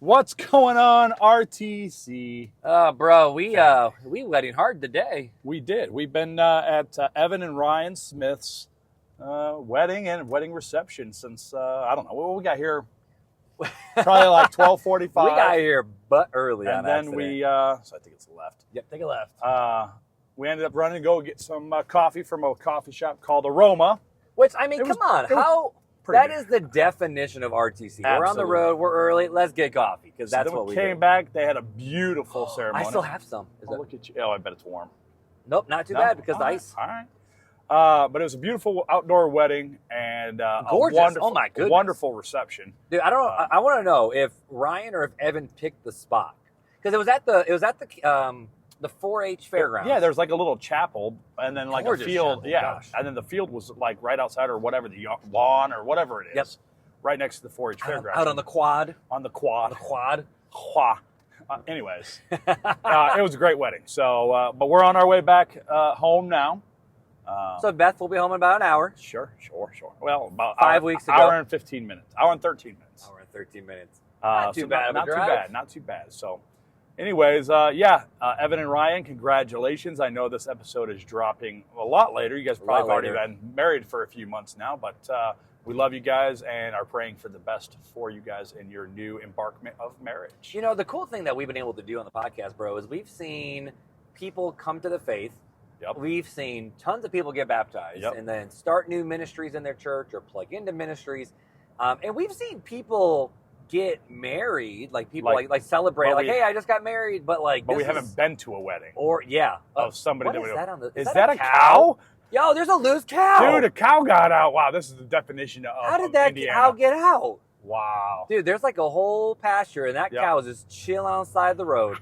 What's going on, RTC? Bro, we wedding hard today. We did. We've been at Evan and Ryan Smith's wedding and wedding reception since, I don't know, what we got here? Probably like 12:45. We got here but early and on then accident. we, so I think it's left. Yep, take a left. We ended up running to go get some coffee from a coffee shop called Aroma. Which, I mean, come on. How... That is the definition of RTC. Absolutely. We're on the road. We're early. Let's get coffee because that's what we came do. back. They had a beautiful ceremony. I still have some. Look at you. Oh, I bet it's warm. Nope, not too bad because the ice. All right. But it was a beautiful outdoor wedding and gorgeous. A wonderful, oh my goodness, wonderful reception. Dude, I don't know. I want to know if Ryan or if Evan picked the spot because it was at the 4-H fairgrounds. Yeah, there's like a little chapel and then like Gorgeous a field. chapel, Yeah, gosh. And then the field was like right outside or whatever, the lawn or whatever it is. Yep. Right next to the 4-H fairgrounds. Out on the quad. On the quad. The quad. Anyways, it was a great wedding. So, but we're on our way back home now. So Beth will be home in about an hour. Sure. Well, about 5 weeks ago. Hour and 15 minutes. Hour and 13 minutes. Hour and 13 minutes. Not too bad of a drive. Not too bad. So, anyways, Evan and Ryan, congratulations. I know this episode is dropping a lot later. You guys probably have already been married for a few months now, but we love you guys and are praying for the best for you guys in your new embarkment of marriage. You know, the cool thing that we've been able to do on the podcast, bro, is we've seen people come to the faith. Yep. We've seen tons of people get baptized and then start new ministries in their church or plug into ministries. And we've seen people get married, like people like celebrate, like, hey, I just got married, but we haven't been to a wedding. Or of somebody what is that on the is that a cow? Yo, there's a loose cow. Dude, a cow got out. Wow, this is the definition of How did that Indiana. cow get out? Wow. Dude, there's like a whole pasture, and that cow is just chilling on the side of the road.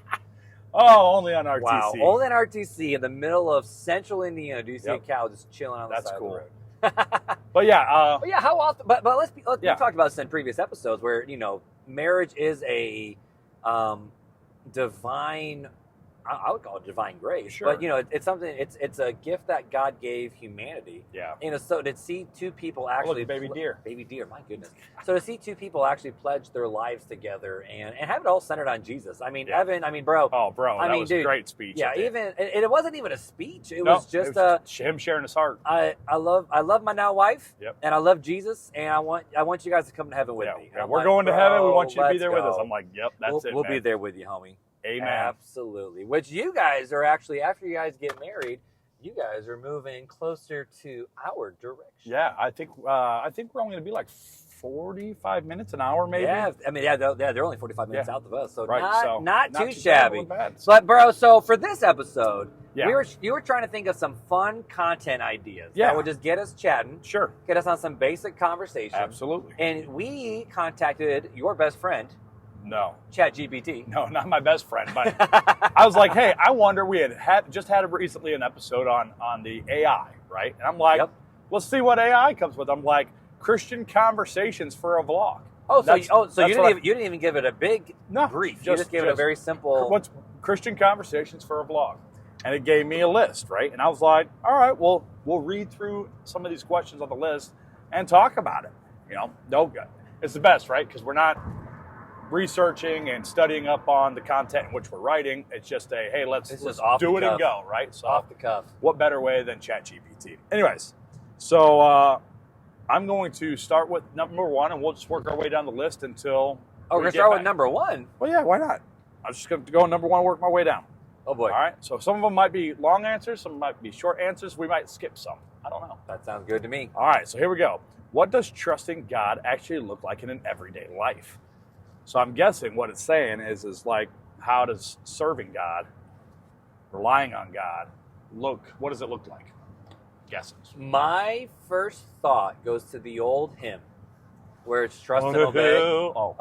Oh, only on RTC. Wow, only on RTC in the middle of central Indiana do you see a cow just chilling on the side of the road. But yeah. How often? But we talked about this in previous episodes where, you know, marriage is a divine, I would call it divine grace. Sure. But, you know, it's something, it's a gift that God gave humanity. Yeah. You know, so to see two people actually... baby deer, my goodness. So to see two people actually pledge their lives together and have it all centered on Jesus. I mean, Evan, bro. Oh, bro, that was a great speech. Yeah, it wasn't even a speech. It was just him sharing his heart. I love my now wife, and I love Jesus, and I want you guys to come to heaven with me. Yeah, we're going to heaven. We want you to be there with us. I'm like, yep, that's it. We'll be there with you, homie. Amen. Absolutely. Which you guys are actually, after you guys get married, you guys are moving closer to our direction. Yeah, I think we're only going to be like 45 minutes, an hour maybe. Yeah, I mean, they're only 45 minutes out of us, so not too shabby. Bad. But bro, so for this episode, you were trying to think of some fun content ideas that would just get us chatting. Sure. Get us on some basic conversation. Absolutely. And we contacted your best friend. No. ChatGPT. No, not my best friend. But I was like, hey, I wonder, we just had recently an episode on the AI, right? And I'm like, let's see what AI comes with. I'm like, Christian conversations for a vlog. So you didn't even give it a big brief. You just gave it a very simple... What's Christian conversations for a vlog? And it gave me a list, right? And I was like, all right, well, we'll read through some of these questions on the list and talk about it. You know, it's the best, right? Because we're not researching and studying up on the content in which we're writing. It's just hey, let's do it and go, right? So off the cuff. What better way than ChatGPT? Anyways, so I'm going to start with number one, and we'll just work our way down the list until. Oh, we're going to start with number one? Well, yeah, why not? I'm just going to go number one and work my way down. Oh, boy. All right, so some of them might be long answers, some might be short answers. We might skip some. I don't know. That sounds good to me. All right, so here we go. What does trusting God actually look like in an everyday life? So I'm guessing what it's saying is like, how does serving God, relying on God, look? What does it look like? Guesses. My first thought goes to the old hymn, where it's trust and obey. Oh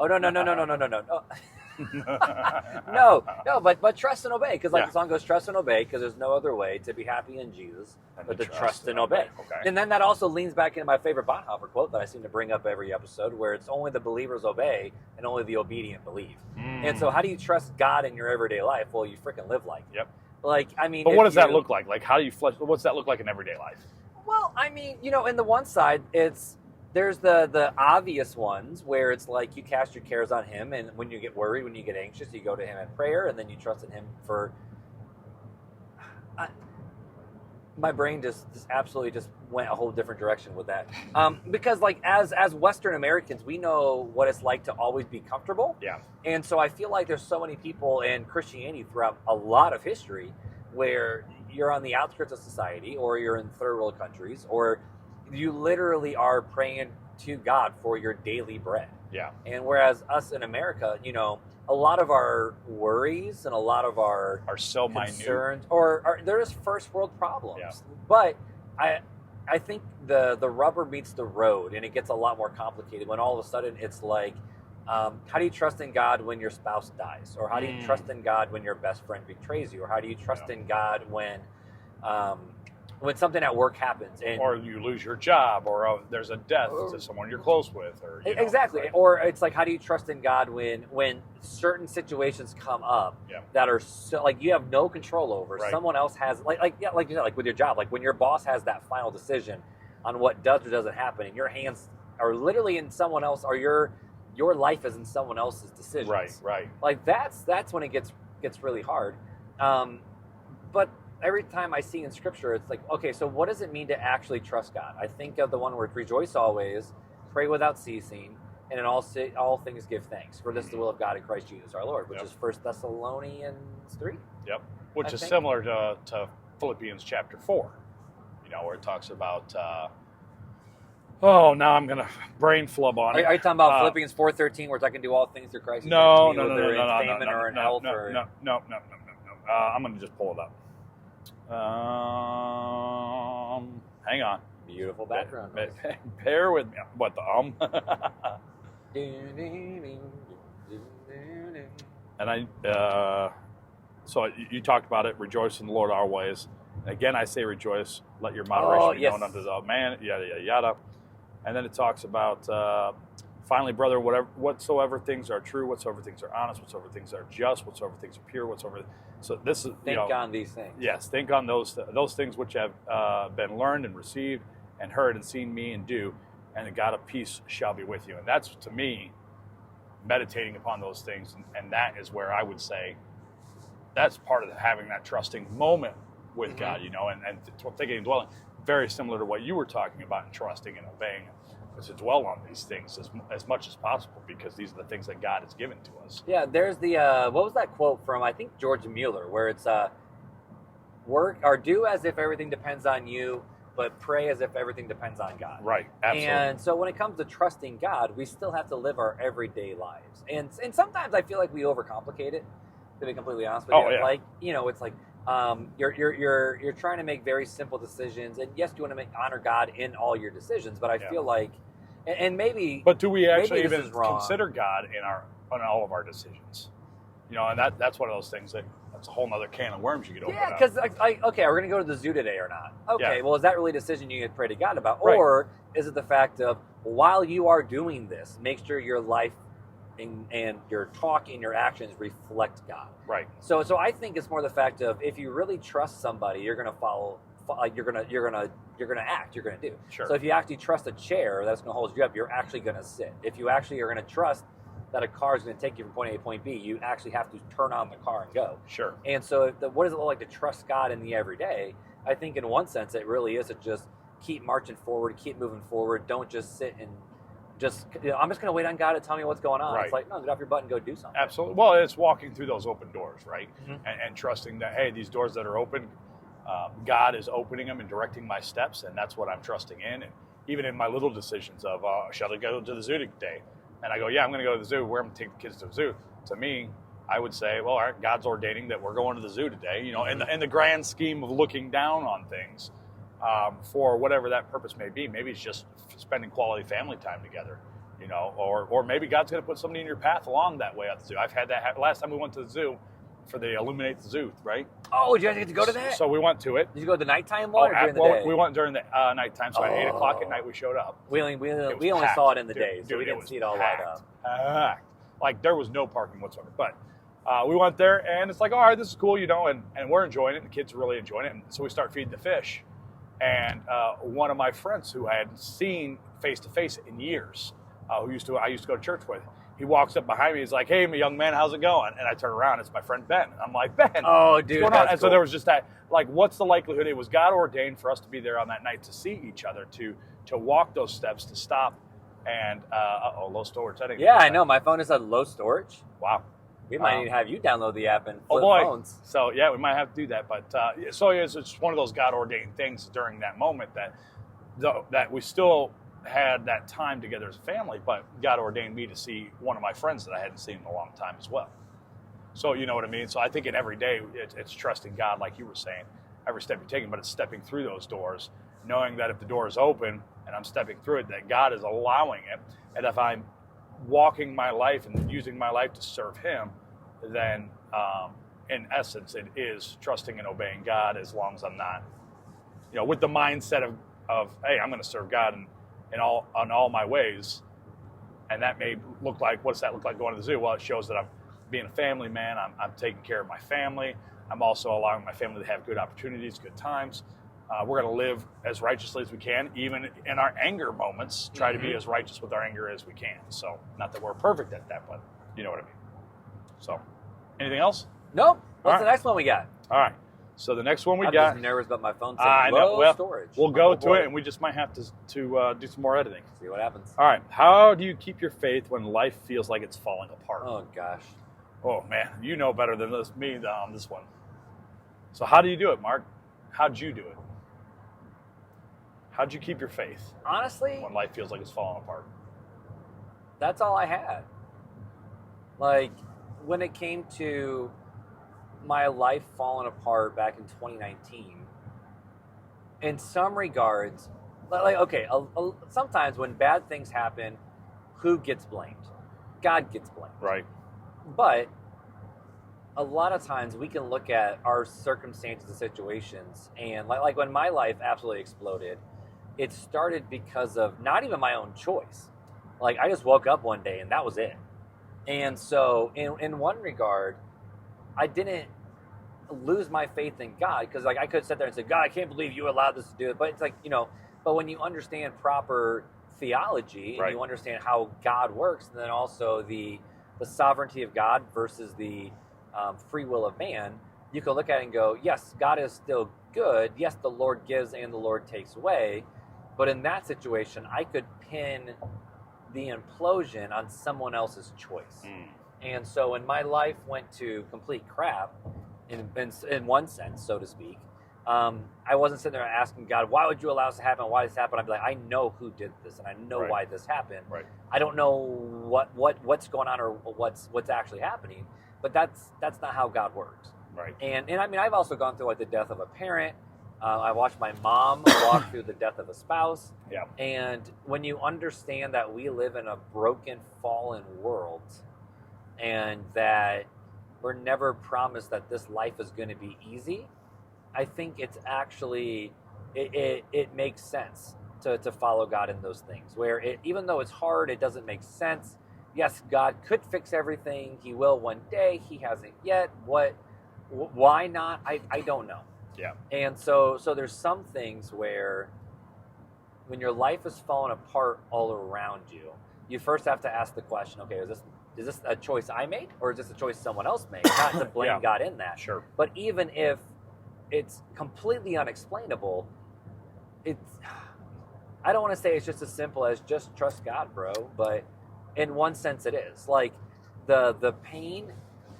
no. no, but trust and obey, because the song goes, trust and obey, because there's no other way to be happy in Jesus but to trust and obey. Okay. And then that also leans back into my favorite Bonhoeffer quote that I seem to bring up every episode, where it's only the believers obey and only the obedient believe. And so how do you trust God in your everyday life? Well, you freaking live like it. Yep. Like, I mean... But what does that look like? Like, how do you what's that look like in everyday life? Well, I mean, you know, in the one side, it's there's the obvious ones where it's like you cast your cares on him, and when you get worried, when you get anxious, you go to him in prayer, and then you trust in him for... my brain just absolutely just went a whole different direction with that. Because like as Western Americans, we know what it's like to always be comfortable. Yeah. And so I feel like there's so many people in Christianity throughout a lot of history where you're on the outskirts of society, or you're in third world countries, or you literally are praying to God for your daily bread. Yeah. And whereas us in America, a lot of our worries and a lot of our are so concerns, or there's first world problems. Yeah. But I think the rubber meets the road, and it gets a lot more complicated when all of a sudden it's like, how do you trust in God when your spouse dies? Or how do you trust in God when your best friend betrays you? Or how do you trust in God when something at work happens, or you lose your job, or there's a death to someone you're close with, or exactly, right? Or it's like, how do you trust in God when certain situations come up that are so, like, you have no control over? Right. Someone else has, like you said, like with your job, like when your boss has that final decision on what does or doesn't happen, and your hands are literally in someone else, or your life is in someone else's decisions. Right. Like that's when it gets really hard. But every time I see in Scripture, it's like, okay, so what does it mean to actually trust God? I think of the one where rejoice always, pray without ceasing, and in all things give thanks. For this is the will of God in Christ Jesus our Lord, which is 1 Thessalonians 3. Yep, which is similar to Philippians chapter 4, where it talks about... now I'm going to brain flub on it. Are you talking about Philippians 4:13, where I can do all things through Christ? No. In famine or in health? No. I'm going to just pull it up. Hang on. Beautiful background. Bear with me. What the And so you talked about it. Rejoice in the Lord always. And again, I say rejoice. Let your moderation be known unto the man. Yada yada yada. And then it talks about finally, brother, whatsoever things are true, whatsoever things are honest, whatsoever things are just, whatsoever things are pure, whatsoever. So this is think on these things. Yes, think on those things which have been learned and received and heard and seen me and do, and the God of peace shall be with you. And that's, to me, meditating upon those things, and that is where I would say that's part of having that trusting moment with God, and thinking and dwelling. Very similar to what you were talking about in trusting and obeying, is to dwell on these things as much as possible, because these are the things that God has given to us. Yeah, there's the, what was that quote from, I think, George Mueller, where it's, work or do as if everything depends on you, but pray as if everything depends on God. Right, absolutely. And so when it comes to trusting God, we still have to live our everyday lives. And sometimes I feel like we overcomplicate it, to be completely honest with you. Yeah. Like, it's like, you're trying to make very simple decisions, and yes, you want to honor God in all your decisions, but I feel like, and maybe, but do we actually even consider God in all of our decisions? And that's one of those things that's a whole nother can of worms you could open up. Yeah, because okay, are we going to go to the zoo today or not? Okay, well, is that really a decision you need to pray to God about, right. Or is it the fact of, while you are doing this, make sure your life and your talk and your actions reflect God. Right. So I think it's more the fact of, if you really trust somebody, you're going to follow. You're gonna act. You're gonna do. Sure. So if you actually trust a chair that's gonna hold you up, you're actually gonna sit. If you actually are gonna trust that a car is gonna take you from point A to point B, you actually have to turn on the car and go. Sure. And so, what does it look like to trust God in the everyday? I think in one sense, it really is to just keep marching forward, keep moving forward. Don't just sit and I'm just going to wait on God to tell me what's going on. Right. It's like, no, get off your butt and go do something. Absolutely. Well, it's walking through those open doors, right? Mm-hmm. And trusting that, hey, these doors that are open, God is opening them and directing my steps, and that's what I'm trusting in. And even in my little decisions of, shall I go to the zoo today? And I go, yeah, I'm going to go to the zoo. Where I'm going to take the kids to the zoo? To me, I would say, well, all right, God's ordaining that we're going to the zoo today. In the grand scheme of looking down on things, for whatever that purpose may be. Maybe it's just spending quality family time together, or maybe God's going to put somebody in your path along that way at the zoo. I've had that last time we went to the zoo for the Illuminate the Zoo, right? Oh, did you guys get to go to that? So we went to it. Did you go to the nighttime one or during the day? We went during the nighttime, so at 8 o'clock at night we showed up. We only saw it in the day, so we didn't see it all light up. Packed. Like, there was no parking whatsoever. But we went there, and it's like, all right, this is cool, and we're enjoying it, and the kids are really enjoying it. And so we start feeding the fish. And one of my friends who I hadn't seen face to face in years, I used to go to church with, he walks up behind me. He's like, "Hey, young man, how's it going?" And I turn around. It's my friend Ben. I'm like, "Ben, oh, dude, what's going on?" And cool. so there was just that, like, what's the likelihood? It was God ordained for us to be there on that night to see each other, to walk those steps, to stop, and low storage. I know. My phone is on low storage. Wow. We might need to have you download the app and flip phones. So yeah, we might have to do that. But so it's just one of those God ordained things during that moment that we still had that time together as a family, but God ordained me to see one of my friends that I hadn't seen in a long time as well. So you know what I mean? So I think in every day it's trusting God, like you were saying, every step you're taking, but it's stepping through those doors, knowing that if the door is open and I'm stepping through it, that God is allowing it. And if I'm walking my life and using my life to serve Him, then in essence it is trusting and obeying God, as long as I'm not, with the mindset of hey, I'm going to serve God in all my ways. And that may look like, what does that look like going to the zoo? Well, it shows that I'm being a family man. I'm taking care of my family. I'm also allowing my family to have good opportunities, good times. We're going to live as righteously as we can, even in our anger moments, try to be as righteous with our anger as we can. So not that we're perfect at that, but you know what I mean. So anything else? Nope. What's the next one we got? All right. So the next one we I'm got. just nervous about my phone saying low storage. We'll go to it, and we just might have to do some more editing. See what happens. All right. How do you keep your faith when life feels like it's falling apart? Oh, gosh. Oh, man. You know better than me on this one. So how do you do it, Mark? How'd you do it? How'd you keep your faith? Honestly, when life feels like it's falling apart? That's all I had. Like, when it came to my life falling apart back in 2019, in some regards, sometimes when bad things happen, who gets blamed? God gets blamed. Right. But a lot of times we can look at our circumstances and situations, and like when my life absolutely exploded, it started because of not even my own choice. Like, I just woke up one day and that was it. And so in one regard, I didn't lose my faith in God, because like I could sit there and say, "God, I can't believe you allowed this to do it." But it's like, but when you understand proper theology and you understand how God works, and then also the sovereignty of God versus the free will of man, you can look at it and go, yes, God is still good. Yes, the Lord gives and the Lord takes away. But in that situation, I could pin the implosion on someone else's choice. And so when my life went to complete crap, in one sense, so to speak, I wasn't sitting there asking God, "Why would you allow this to happen? Why did this happen?" I'd be like, "I know who did this, and I know why this happened. I don't know what's going on or what's actually happening, but that's not how God works." And I mean, I've also gone through like the death of a parent. I watched my mom walk through the death of a spouse. And when you understand that we live in a broken, fallen world, and that we're never promised that this life is going to be easy, I think it's actually, it makes sense to follow God in those things, where even though it's hard, it doesn't make sense. Yes, God could fix everything. He will one day. He hasn't yet. Why not? I don't know. And so there's some things where when your life is falling apart all around you, you first have to ask the question, okay, is this a choice I made, or is this a choice someone else made? Not to blame God in that. But even if it's completely unexplainable, I don't want to say it's just as simple as just trust God, bro, but in one sense it is. Like, the pain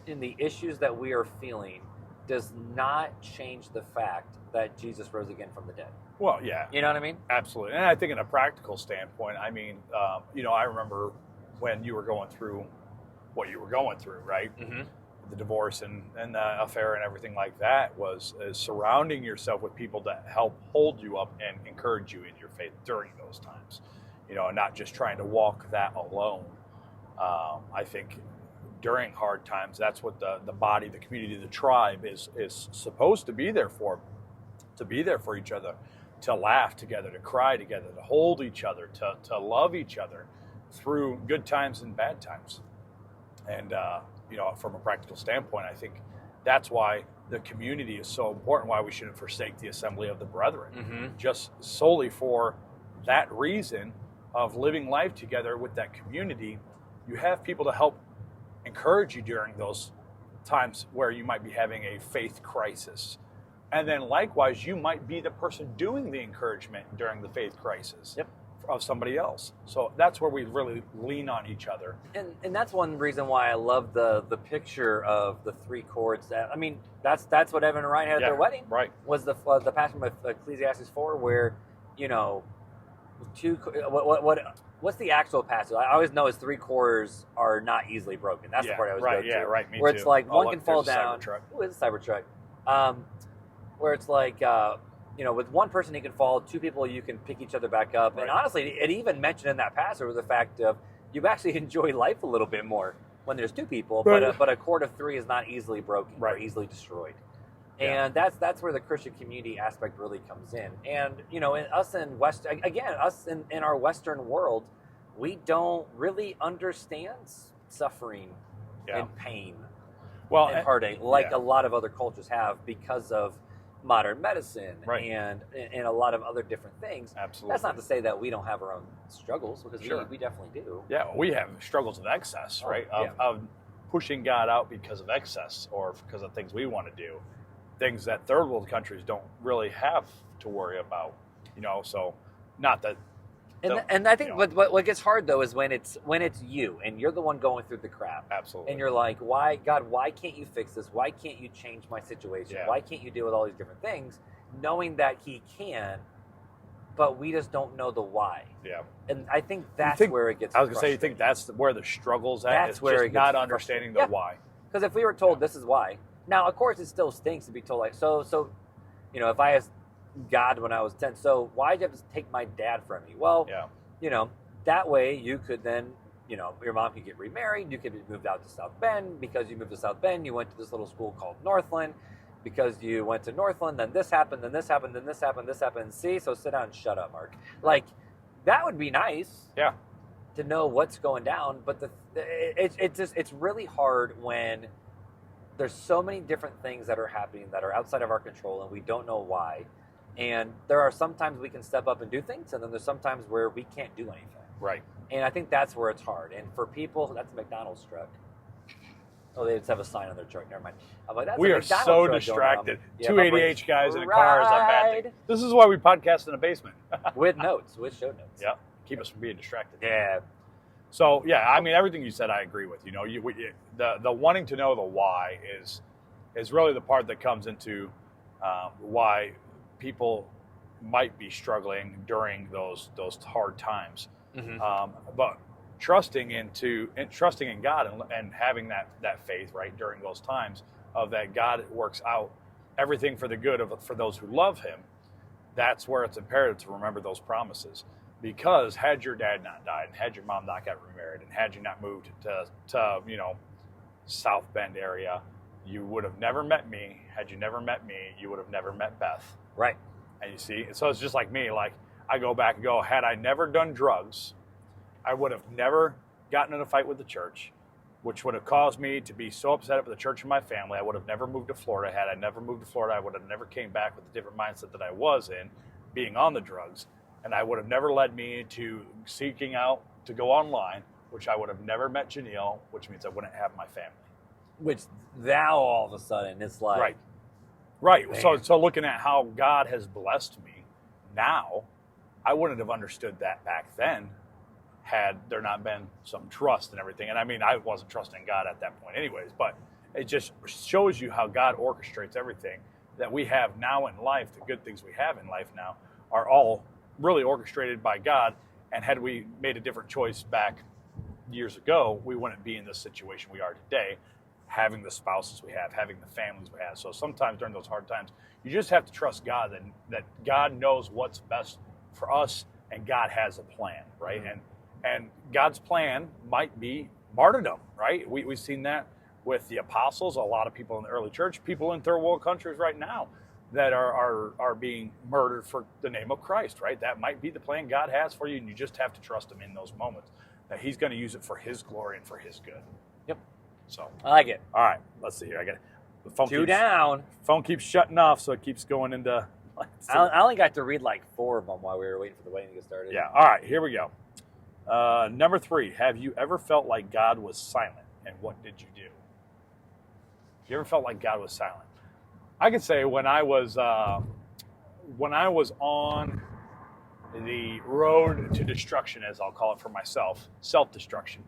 and the issues that we are feeling does not change the fact that Jesus rose again from the dead. Well, yeah. You know what I mean? Absolutely. And I think in a practical standpoint, I mean, I remember when you were going through what you were going through, right? The divorce and the affair and everything like that is surrounding yourself with people that help hold you up and encourage you in your faith during those times, and not just trying to walk that alone. I think during hard times, that's what the body, the community, the tribe is supposed to be there for each other, to laugh together, to cry together, to hold each other, to love each other through good times and bad times. And, from a practical standpoint, I think that's why the community is so important, why we shouldn't forsake the assembly of the brethren. Just solely for that reason of living life together with that community. You have people to help encourage you during those times where you might be having a faith crisis. And then likewise, you might be the person doing the encouragement during the faith crisis of somebody else. So that's where we really lean on each other. And that's one reason why I love the picture of the three chords. That's what Evan and Ryan had at their wedding. Right. Was the passage of Ecclesiastes 4 where, what's the actual passage? I always know is 3 quarters are not easily broken. That's the part I always go to. Yeah, right. Me where too. It's like one can fall down. Ooh, it's a Cybertruck. Where it's like, with one person you can fall, 2 people you can pick each other back up. And honestly, it even mentioned in that passage was the fact of you actually enjoy life a little bit more when there's 2 people, but a cord of 3 is not easily broken or easily destroyed. And that's where the Christian community aspect really comes in. And us in our Western world, we don't really understand suffering and pain and heartache like a lot of other cultures have because of modern medicine and a lot of other different things. Absolutely. That's not to say that we don't have our own struggles, because we definitely do. Yeah, we have struggles of excess, of pushing God out because of excess or because of things we want to do. Things that third world countries don't really have to worry about, so not that. And I think what gets hard though is when it's you and you're the one going through the crap. Absolutely. And you're like, why can't you fix this? Why can't you change my situation? Yeah. Why can't you deal with all these different things? Knowing that he can, but we just don't know the why. Yeah. And I think that's where it gets. I was gonna say, you think that's where the struggle's at? That's where it gets not understanding the why. Because if we were told this is why, now of course it still stinks to be told like so. If I asked God when I was 10, so why did you have to take my dad from me? Well, that way you could then, your mom could get remarried. You could be moved out to South Bend. Because you moved to South Bend, you went to this little school called Northland. Because you went to Northland, then this happened, then this happened, then this happened, this happened. See, so sit down and shut up, Mark. Like, that would be nice. Yeah. To know what's going down, but it's really hard when there's so many different things that are happening that are outside of our control and we don't know why. And there are sometimes we can step up and do things, and then there's sometimes where we can't do anything. Right. And I think that's where it's hard. And for people, that's a McDonald's truck. Oh, they just have a sign on their truck. Never mind. I'm like, we are so distracted. 2 ADH guys in a car is a bad thing. This is why we podcast in a basement. With show notes. Yeah, keep us from being distracted. Yeah. So, everything you said I agree with. The wanting to know the why is really the part that comes into why people might be struggling during those hard times. But trusting in God and having that faith during those times of that God works out everything for the good for those who love him. That's where it's imperative to remember those promises, because had your dad not died and had your mom not got remarried and had you not moved to South Bend area, you would have never met me. Had you never met me, you would have never met Beth. Right. And you see, so it's just like me. Like, I go back and go, had I never done drugs, I would have never gotten in a fight with the church, which would have caused me to be so upset with the church and my family. I would have never moved to Florida. Had I never moved to Florida, I would have never came back with the different mindset that I was in, being on the drugs. And I would have never led me to seeking out to go online, which I would have never met Janelle, which means I wouldn't have my family. Which now all of a sudden it's like... Right. So looking at how God has blessed me now, I wouldn't have understood that back then had there not been some trust and everything. And I wasn't trusting God at that point anyways, but it just shows you how God orchestrates everything that we have now in life. The good things we have in life now are all really orchestrated by God. And had we made a different choice back years ago, we wouldn't be in this situation we are today, having the spouses we have, having the families we have. So sometimes during those hard times, you just have to trust God that God knows what's best for us, and God has a plan, right? Mm-hmm. And God's plan might be martyrdom, right? We've seen that with the apostles, a lot of people in the early church, people in third world countries right now that are being murdered for the name of Christ, right? That might be the plan God has for you, and you just have to trust him in those moments, that he's going to use it for his glory and for his good. Yep. So I like it. All right, let's see here. The phone Two down. Phone keeps shutting off, so it keeps going into. I only got to read like 4 of them while we were waiting for the wedding to get started. Yeah. All right. Here we go. Number 3. Have you ever felt like God was silent, and what did you do? You ever felt like God was silent? I could say when I was on the road to destruction, as I'll call it for myself, self-destruction.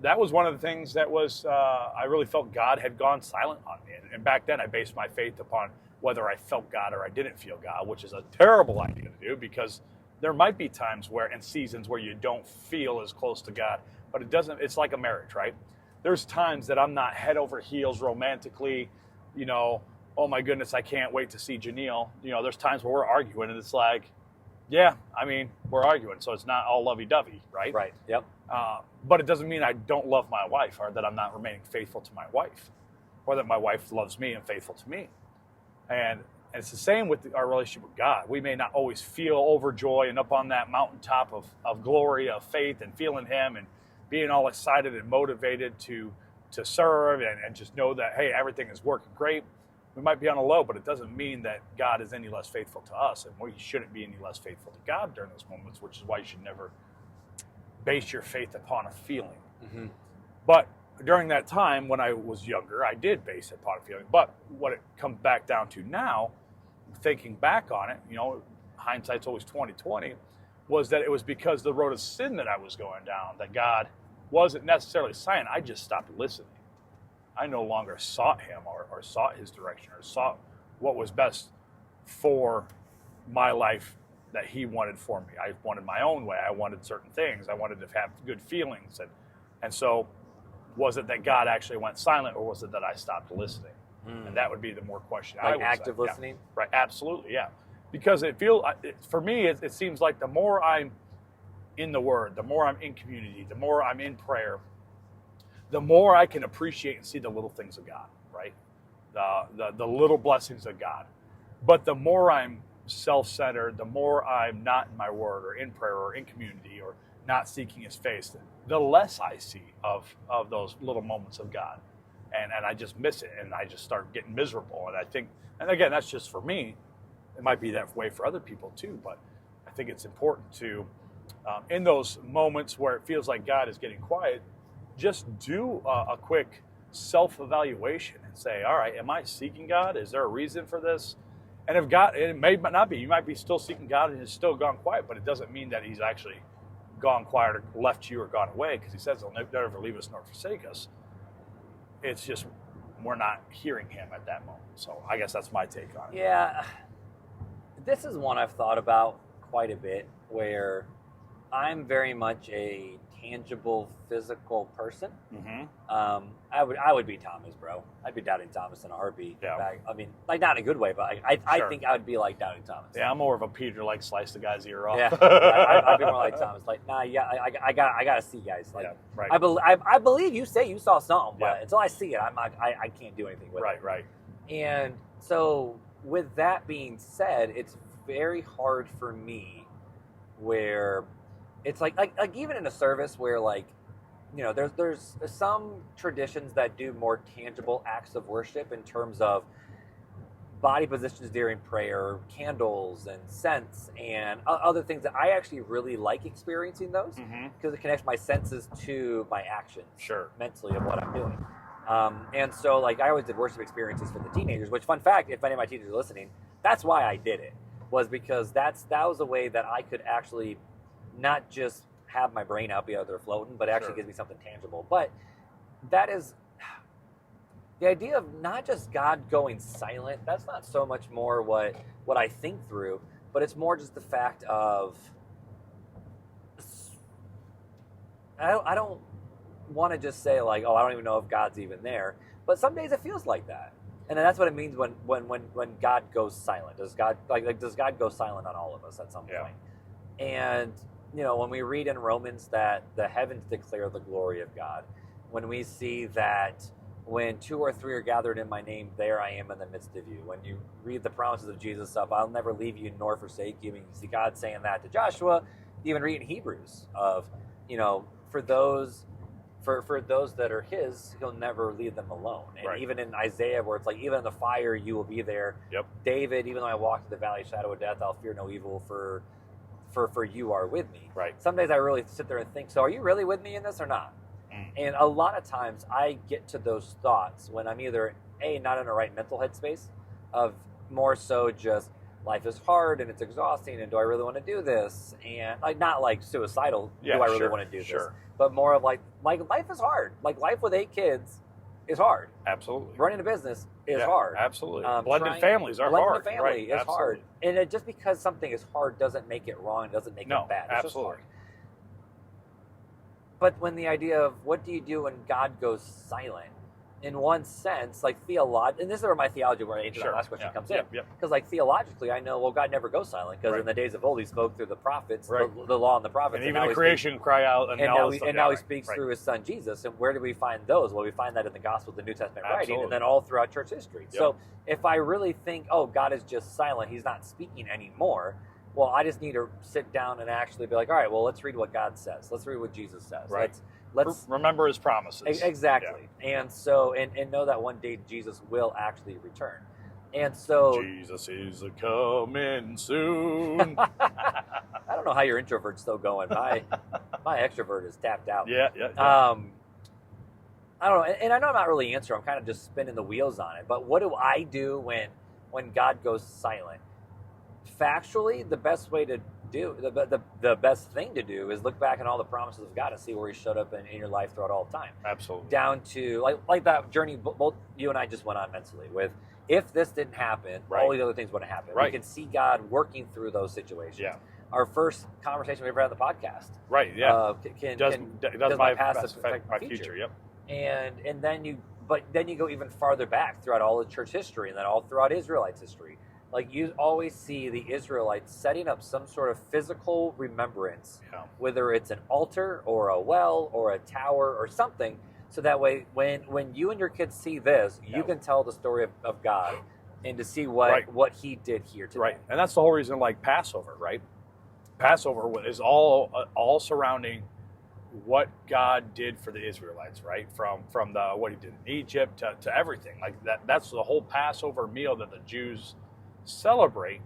That was one of the things that was, I really felt God had gone silent on me. And back then I based my faith upon whether I felt God or I didn't feel God, which is a terrible idea to do because there might be times where, and seasons where you don't feel as close to God, but it's like a marriage, right? There's times that I'm not head over heels romantically, oh my goodness, I can't wait to see Janelle. There's times where we're arguing and it's like, yeah, we're arguing, so it's not all lovey-dovey, right? Right, yep. But it doesn't mean I don't love my wife or that I'm not remaining faithful to my wife or that my wife loves me and faithful to me. And it's the same with our relationship with God. We may not always feel overjoyed and up on that mountaintop of glory, of faith and feeling Him and being all excited and motivated to serve and just know that, hey, everything is working great. We might be on a low, but it doesn't mean that God is any less faithful to us, and we shouldn't be any less faithful to God during those moments, which is why you should never base your faith upon a feeling. Mm-hmm. But during that time when I was younger, I did base it upon a feeling. But what it comes back down to now, thinking back on it, hindsight's always 20/20, was that it was because the road of sin that I was going down, that God wasn't necessarily silent. I just stopped listening. I no longer sought Him or sought His direction or sought what was best for my life that He wanted for me. I wanted my own way. I wanted certain things. I wanted to have good feelings. And so was it that God actually went silent or was it that I stopped listening? And that would be the more question I would say. Active listening? Yeah. Right, absolutely, yeah. Because for me, it seems like the more I'm in the Word, the more I'm in community, the more I'm in prayer, the more I can appreciate and see the little things of God, right? The little blessings of God. But the more I'm self-centered, the more I'm not in my Word or in prayer or in community or not seeking His face, the less I see of those little moments of God. And I just miss it, and I just start getting miserable. And I think, and again, that's just for me. It might be that way for other people too, but I think it's important to, in those moments where it feels like God is getting quiet, just do a quick self-evaluation and say, all right, am I seeking God? Is there a reason for this? And if God, it may not be, you might be still seeking God and it's still gone quiet, but it doesn't mean that He's actually gone quiet or left you or gone away, because He says He'll never leave us nor forsake us. It's just we're not hearing Him at that moment. So I guess that's my take on it. Yeah, this is one I've thought about quite a bit, where I'm very much a tangible, physical person. Mm-hmm. I would be Thomas, bro. I'd be doubting Thomas in a heartbeat. Yeah. Like not in a good way, but I Sure. think I would be like doubting Thomas. Yeah, I'm more of a Peter, like slice the guy's ear off. Yeah, I'd be more like Thomas. Like, nah, yeah, I gotta see, guys. Like, yeah, right. I believe you say you saw something, but Yeah. until I see it, I can't do anything with it. Right. And so, with that being said, it's very hard for me where it's like even in a service where there's some traditions that do more tangible acts of worship in terms of body positions during prayer, candles and scents and other things that I actually really like experiencing those because it connects my senses to my actions mentally of what I'm doing. And so I always did worship experiences for the teenagers, which, fun fact, if any of my teachers are listening, that's why I did it, was because that was a way that I could actually not just have my brain out be out there floating, but actually gives me something tangible. But that is the idea of not just God going silent. That's not so much more what I think through, but it's more just the fact of I don't want to just say I don't even know if God's even there. But some days it feels like that, and that's what it means when God goes silent. Does God does God go silent on all of us at some point? And when we read in Romans that the heavens declare the glory of God, when we see that when 2 or 3 are gathered in my name, there I am in the midst of you. When you read the promises of Jesus of, I'll never leave you nor forsake you, and you see God saying that to Joshua, you even read in Hebrews of, for those for those that are his, he'll never leave them alone. And even in Isaiah, where it's like, even in the fire, you will be there. Yep. David, even though I walk through the valley of shadow of death, I'll fear no evil, for you are with me. Right. Some days I really sit there and think, so are you really with me in this or not? And a lot of times I get to those thoughts when I'm either not in the right mental headspace, of more so just life is hard and it's exhausting, and do I really want to do this? And like, not like suicidal, do I really want to do this? But more of like life is hard. Like, life with 8 kids is hard. Absolutely. Running a business is hard. Absolutely. Blended families are hard. Blended family is hard. And just because something is hard doesn't make it wrong, doesn't make it bad. It's just hard. But when the idea of what do you do when God goes silent, in one sense, like and this is where my theology, where I answer that last question comes in. Because like theologically, I know, well, God never goes silent, because in the days of old, he spoke through the prophets, the law and the prophets. And even the creation cry out. And now he speaks through his son, Jesus. And where do we find those? Well, we find that in the gospel, the New Testament writing, and then all throughout church history. So if I really think, oh, God is just silent, he's not speaking anymore, well, I just need to sit down and actually be like, all right, well, let's read what God says. Let's read what Jesus says. Let's remember his promises. Exactly. And so, and know that one day Jesus will actually return. And so, Jesus is coming soon. I don't know how your introvert's still going. My extrovert is tapped out. Yeah. I don't know. And I know I'm not really answering. I'm kind of just spinning the wheels on it. But what do I do when God goes silent? Factually, the best way to do the best thing to do is look back on all the promises of God and see where he showed up in your life throughout all time. Absolutely. Down to like that journey both you and I just went on mentally with, if this didn't happen, all these other things wouldn't happen. We can see God working through those situations. Yeah. Our first conversation we ever had on the podcast. Right. Yeah. Does my past affect my future? Yep. And then you go even farther back throughout all the church history, and then all throughout Israelites history. Like, you always see the Israelites setting up some sort of physical remembrance, whether it's an altar or a well or a tower or something, so that way when you and your kids see this, you can tell the story of God and to see what he did here today. Right. And that's the whole reason, like Passover, right? Passover is all surrounding what God did for the Israelites, right? From the what he did in Egypt to everything. Like that's the whole Passover meal that the Jews celebrate,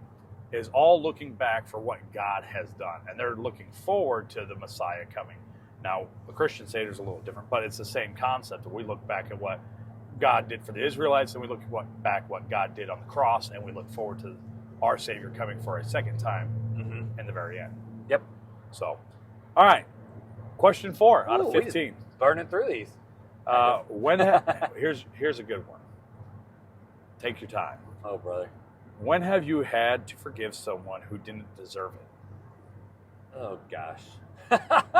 is all looking back for what God has done, and they're looking forward to the Messiah coming. Now, the Christian Seder is a little different, but it's the same concept. We look back at what God did for the Israelites, and we look back what God did on the cross, and we look forward to our Savior coming for a second time in the very end. Yep. So, all right. Question 4 out of 15. Burning through these. Here's a good one. Take your time. Oh, brother. When have you had to forgive someone who didn't deserve it? Oh, gosh. Yeah.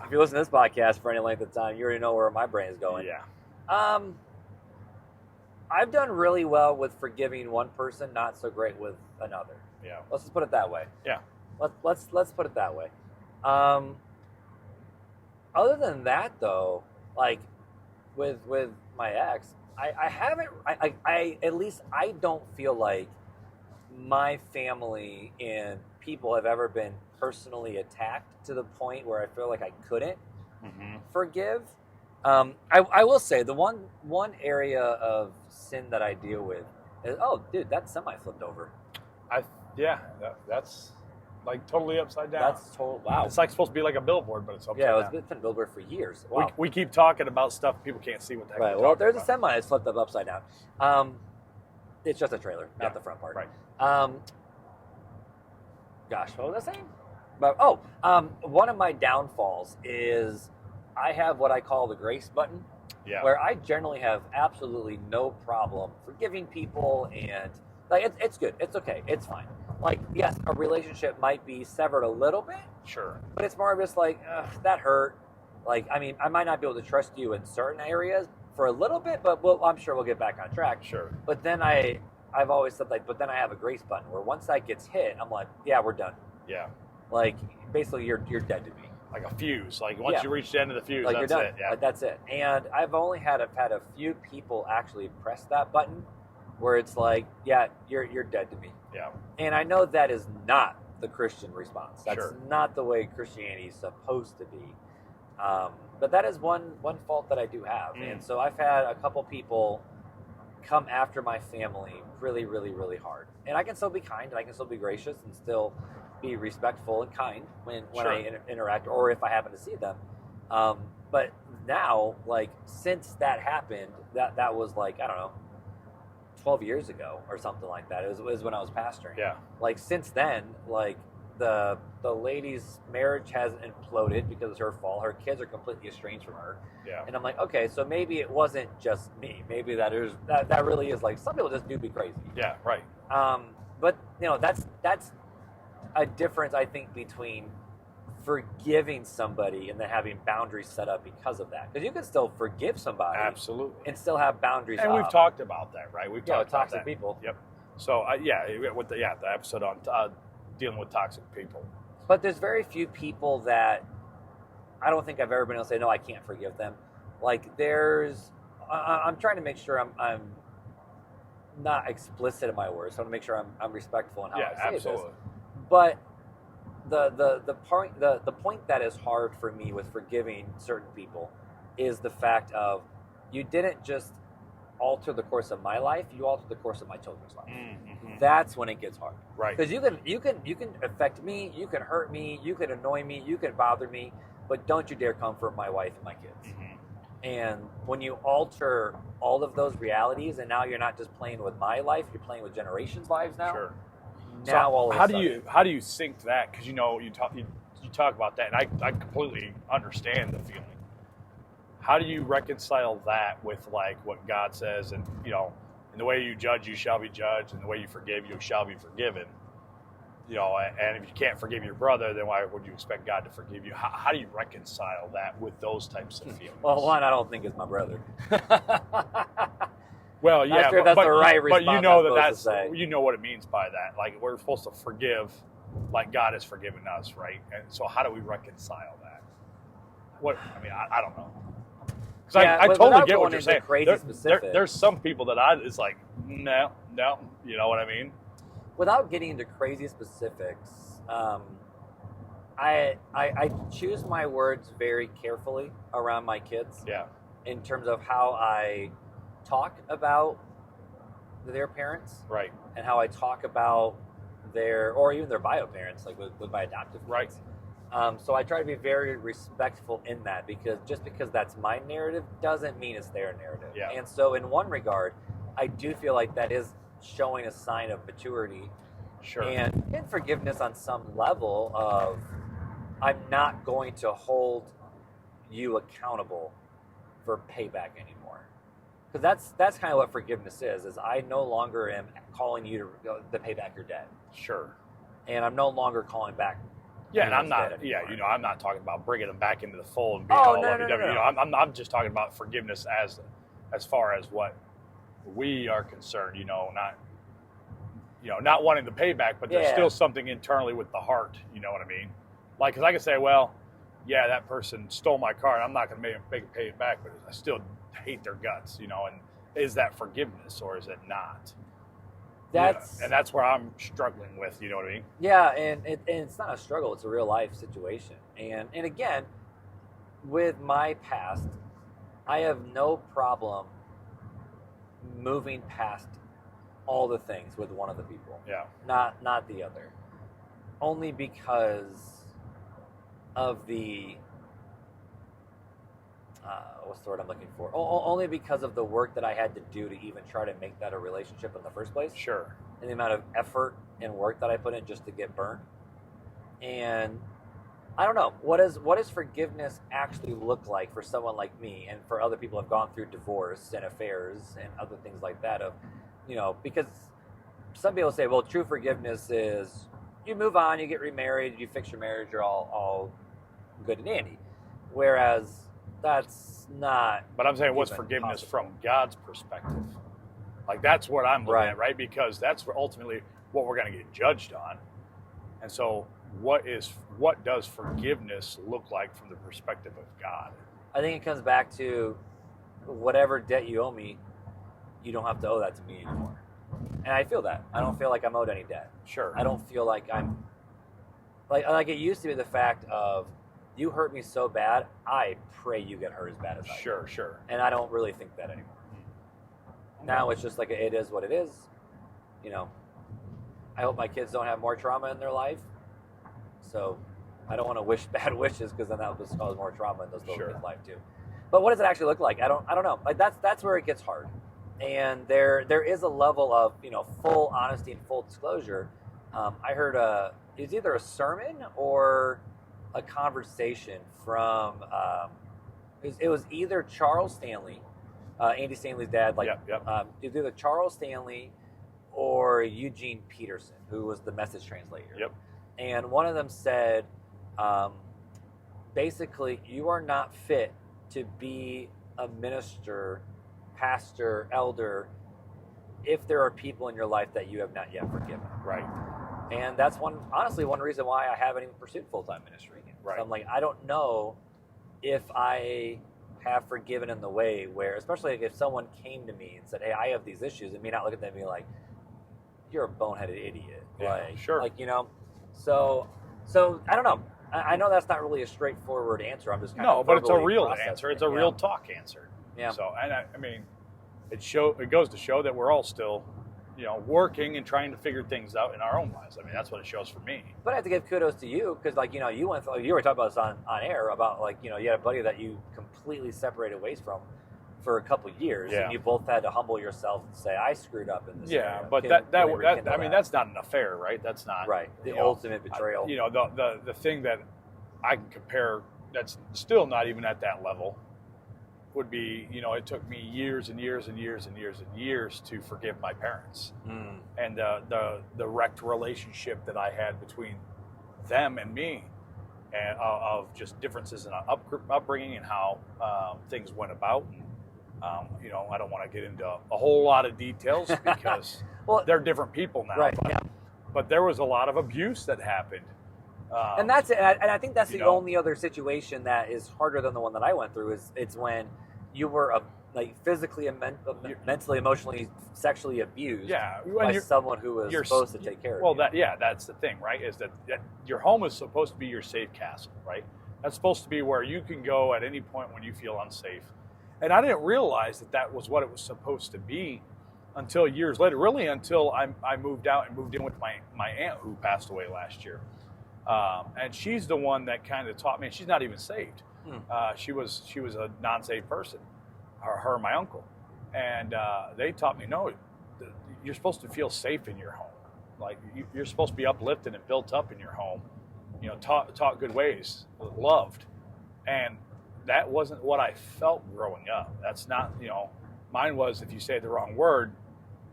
If you listen to this podcast for any length of time, you already know where my brain is going. Yeah. I've done really well with forgiving one person, not so great with another. Yeah. Let's just put it that way. Yeah. Let's put it that way. Other than that, though, like with my ex, I haven't. I at least I don't feel like my family and people have ever been personally attacked to the point where I feel like I couldn't forgive. I will say the one area of sin that I deal with is, oh, dude, that semi flipped over. That's like totally upside down. That's total. Wow. It's like supposed to be like a billboard, but it's upside down. Yeah, it's been a billboard for years. Wow. We keep talking about stuff people can't see what the heck right. Well, there's a semi that's flipped up upside down. It's just a trailer, not the front part. Right. Gosh, what was I saying? But one of my downfalls is I have what I call the grace button. Yeah. Where I generally have absolutely no problem forgiving people, and like it's good, it's okay, it's fine. Like, yes, a relationship might be severed a little bit. Sure. But it's more of just like, that hurt. Like, I mean, I might not be able to trust you in certain areas for a little bit, but I'm sure we'll get back on track. Sure. But then I've always said, like, but then I have a grace button where once that gets hit, I'm like, yeah, we're done. Yeah. Like, basically, you're dead to me. Like a fuse. Like, once you reach the end of the fuse, like, that's you're done. it. Yeah. Like, that's it. And I've only had a few people actually press that button where it's like, yeah, you're dead to me. Yeah. And I know that is not the Christian response. That's Sure. not the way Christianity is supposed to be. But that is one fault that I do have. And so I've had a couple people come after my family really, really, really hard. And I can still be kind, and I can still be gracious, and still be respectful and kind when I interact, or if I happen to see them. But now, like, since that happened, that was like, I don't know, 12 years ago or something like that. It was when I was pastoring. Yeah. Like, since then, like, the lady's marriage has imploded because it's her fault. Her kids are completely estranged from her. Yeah. And I'm like, okay, so maybe it wasn't just me. Maybe that really is, like, some people just do be crazy. Yeah, right. But that's a difference, I think, between forgiving somebody and then having boundaries set up because of that. Because you can still forgive somebody, absolutely, and still have boundaries. And we've talked about that, right? We've talked about toxic people. Yep. So with the episode on dealing with toxic people. But there's very few people that I don't think I've ever been able to say, no, I can't forgive them. Like, I'm trying to make sure I'm not explicit in my words. So I want to make sure I'm respectful in how I say absolutely. this. But the point that is hard for me with forgiving certain people is the fact of, you didn't just alter the course of my life, you altered the course of my children's life. Mm-hmm. That's when it gets hard, right? Because you can affect me, you can hurt me, you can annoy me, you can bother me, but don't you dare come for my wife and my kids. Mm-hmm. And when you alter all of those realities, and now you're not just playing with my life, you're playing with generations' lives now. Sure. Now, so how do you sync that? Because you talk about that, and I completely understand the feeling. How do you reconcile that with, like, what God says, and in the way you judge, you shall be judged, and the way you forgive, you shall be forgiven. And if you can't forgive your brother, then why would you expect God to forgive you? How do you reconcile that with those types of feelings? Well, one, I don't think it's my brother. Well, yeah, not sure that's the right response. But you know what it means by that. Like, we're supposed to forgive like God has forgiven us, right? And so how do we reconcile that? I don't know. Because I totally get what you're saying. There's some people that it's like, no, you know what I mean? Without getting into crazy specifics, I choose my words very carefully around my kids. Yeah. In terms of how I talk about their parents, right, and how I talk about or even their bio parents, like with my adoptive parents. Right. So I try to be very respectful in that, because just because that's my narrative doesn't mean it's their narrative. Yeah. And so in one regard, I do feel like that is showing a sign of maturity. Sure. And forgiveness on some level of, I'm not going to hold you accountable for payback anymore. Because that's kind of what forgiveness is I no longer am calling you to pay back your debt. Sure. And I'm no longer calling back. Yeah, and I'm not. Yeah, I'm not talking about bringing them back into the fold and being all lovey-dovey. No. I'm just talking about forgiveness as far as what we are concerned. Not wanting the payback, but there's still something internally with the heart. You know what I mean? Like, because I can say, well, yeah, that person stole my car, and I'm not going to make them pay it back, but I still hate their guts. And is that forgiveness or is it not? That's where I'm struggling with, you know what I mean? Yeah, and it's not a struggle, it's a real life situation. And again, with my past, I have no problem moving past all the things with one of the people. Yeah. Not the other. Only because of the what's the word I'm looking for? Only because of the work that I had to do to even try to make that a relationship in the first place. Sure. And the amount of effort and work that I put in just to get burnt. And I don't know, what does forgiveness actually look like for someone like me, and for other people who have gone through divorce and affairs and other things like that? Because some people say, well, true forgiveness is you move on, you get remarried, you fix your marriage, you're all good and dandy. Whereas that's not. But I'm saying, what's forgiveness from God's perspective? Like, that's what I'm looking at, right? Because that's ultimately what we're going to get judged on. And so what does forgiveness look like from the perspective of God? I think it comes back to whatever debt you owe me, you don't have to owe that to me anymore. And I feel that. I don't feel like I'm owed any debt. Sure. I don't feel like I'm like it used to be the fact of, you hurt me so bad, I pray you get hurt as bad as I Sure, did. sure. And I don't really think that anymore. Now it's just like, it is what it is. You know, I hope my kids don't have more trauma in their life. So I don't want to wish bad wishes, because then that will just cause more trauma in those little kids' life too. But what does it actually look like? I don't know. Like that's where it gets hard. And there is a level of, you know, full honesty and full disclosure. I heard it was either a sermon or a conversation from it was either Charles Stanley, Andy Stanley's dad, like it was either Charles Stanley or Eugene Peterson, who was the message translator. Yep. And one of them said, basically, you are not fit to be a minister, pastor, elder, if there are people in your life that you have not yet forgiven. Right. And that's honestly one reason why I haven't even pursued full-time ministry. Right. So I'm like, I don't know if I have forgiven in the way where, especially if someone came to me and said, hey, I have these issues, and me not look at them and be like, you're a boneheaded idiot. Yeah, like, sure. Like, you know, so I don't know. I know that's not really a straightforward answer. I'm just kind of but it's a verbally real processing answer. It's it. a real talk answer. Yeah. So, and I mean, it goes to show that we're all still, you know, working and trying to figure things out in our own lives. I mean, that's what it shows for me. But I have to give kudos to you, because, like, you know, you were talking about this on air about, like, you know, you had a buddy that you completely separated ways from for a couple years, and you both had to humble yourself and say, I screwed up in this. Yeah, area. but that's not an affair, right? That's not right. The ultimate betrayal. You know, the thing that I can compare that's still not even at that level would be, you know, it took me years and years and years and years and years to forgive my parents, and the wrecked relationship that I had between them and me, and of just differences in upbringing and how things went about. And, you know, I don't want to get into a whole lot of details because they're different people now. Right. But there was a lot of abuse that happened. And that's it. And I think that's the only other situation that is harder than the one that I went through. It's when you were like physically, mentally, emotionally, sexually abused by someone who was supposed to take care of you. That's the thing, right? Is that your home is supposed to be your safe castle, right? That's supposed to be where you can go at any point when you feel unsafe. And I didn't realize that was what it was supposed to be until years later, really until I moved out and moved in with my aunt, who passed away last year. And she's the one that kind of taught me, and she's not even saved. She was a non-saved person, her and my uncle. And they taught me, no, you're supposed to feel safe in your home. Like, you're supposed to be uplifted and built up in your home, you know, taught good ways, loved. And that wasn't what I felt growing up. That's not, you know, mine was, if you say the wrong word,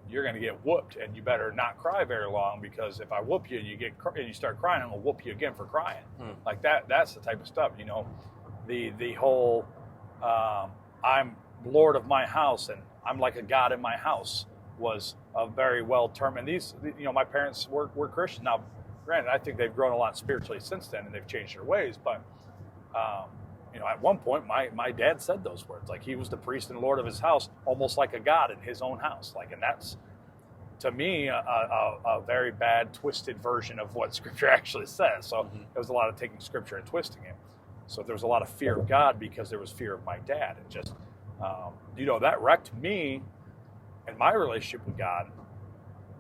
you're going to get whooped, and you better not cry very long, because if I whoop you and you start crying, I'm going to whoop you again for crying. Like that's the type of stuff, you know, the whole I'm Lord of my house and I'm like a God in my house was a very well termed. And these, you know, my parents were Christian. Now, granted, I think they've grown a lot spiritually since then, and they've changed their ways, but you know, at one point, my dad said those words, like he was the priest and Lord of his house, almost like a God in his own house. Like, and that's, to me, a very bad, twisted version of what Scripture actually says. So there was a lot of taking Scripture and twisting it. So there was a lot of fear of God because there was fear of my dad. And just, you know, that wrecked me and my relationship with God,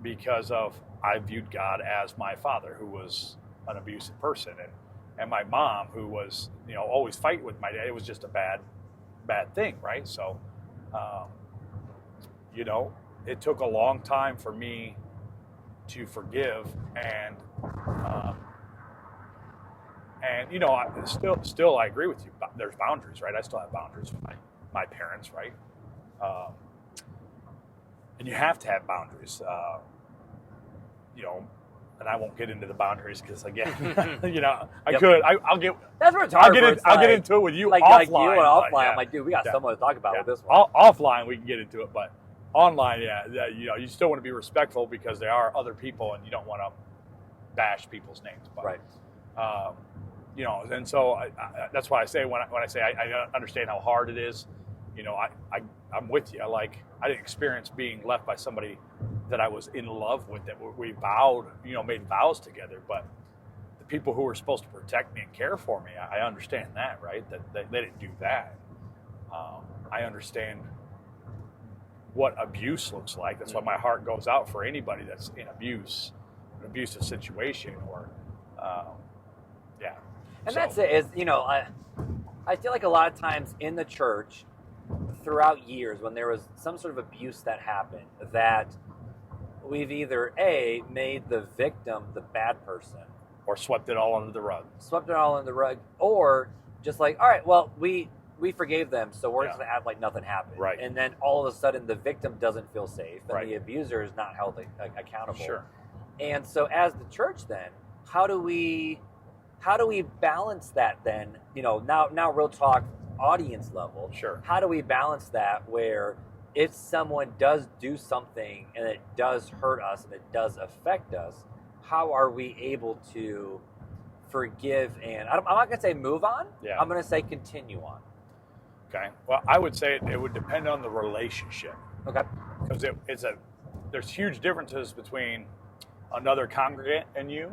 because of I viewed God as my father, who was an abusive person, and my mom, who was, you know, always fighting with my dad. It was just a bad thing, right? So, you know, it took a long time for me to forgive, and you know, still I agree with you. There's boundaries, right? I still have boundaries with my parents, right? And you have to have boundaries, you know. And I won't get into the boundaries because, again, you know, I'll get. That's where it's hard. I'll get into it with you like offline. You and offline, I'm like, dude, we got someone to talk about with this one. Offline, we can get into it, but online, you know, you still want to be respectful because there are other people, and you don't want to bash people's names. But, right. You know, and so that's why I say when I say I understand how hard it is. You know, I'm with you. I didn't experience being left by somebody that I was in love with, that we vowed, you know, made vows together. But the people who were supposed to protect me and care for me, I understand that, right? That they didn't do that. I understand what abuse looks like. That's why my heart goes out for anybody that's in abuse, an abusive situation, or yeah. And so, that's it. Is I feel like a lot of times in the church, throughout years, when there was some sort of abuse that happened, that we've either made the victim the bad person, or swept it all under the rug. Or just like, all right, well, we forgave them, so we're just going to act like nothing happened. Right. And then all of a sudden the victim doesn't feel safe, and right. the abuser is not held accountable. Sure. And so as the church then, how do we balance that then? Now real talk, audience level. Sure. How do we balance that where if someone does do something and it does hurt us and it does affect us, how are we able to forgive and, I'm not going to say move on, I'm going to say continue on. Okay. Well, I would say it would depend on the relationship. Okay. Because there's huge differences between another congregant and you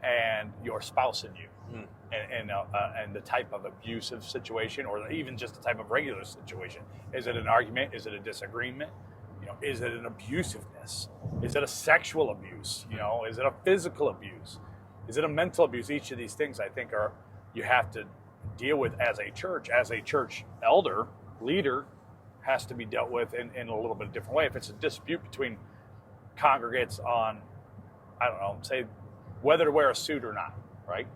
and your spouse and you. And the type of abusive situation, or even just the type of regular situation. Is it an argument? Is it a disagreement? Is it an abusiveness? Is it a sexual abuse? Is it a physical abuse? Is it a mental abuse? Each of these things, I think, you have to deal with as a church. As a church elder, leader, has to be dealt with in a little bit of a different way. If it's a dispute between congregants on, I don't know, say whether to wear a suit or not, right?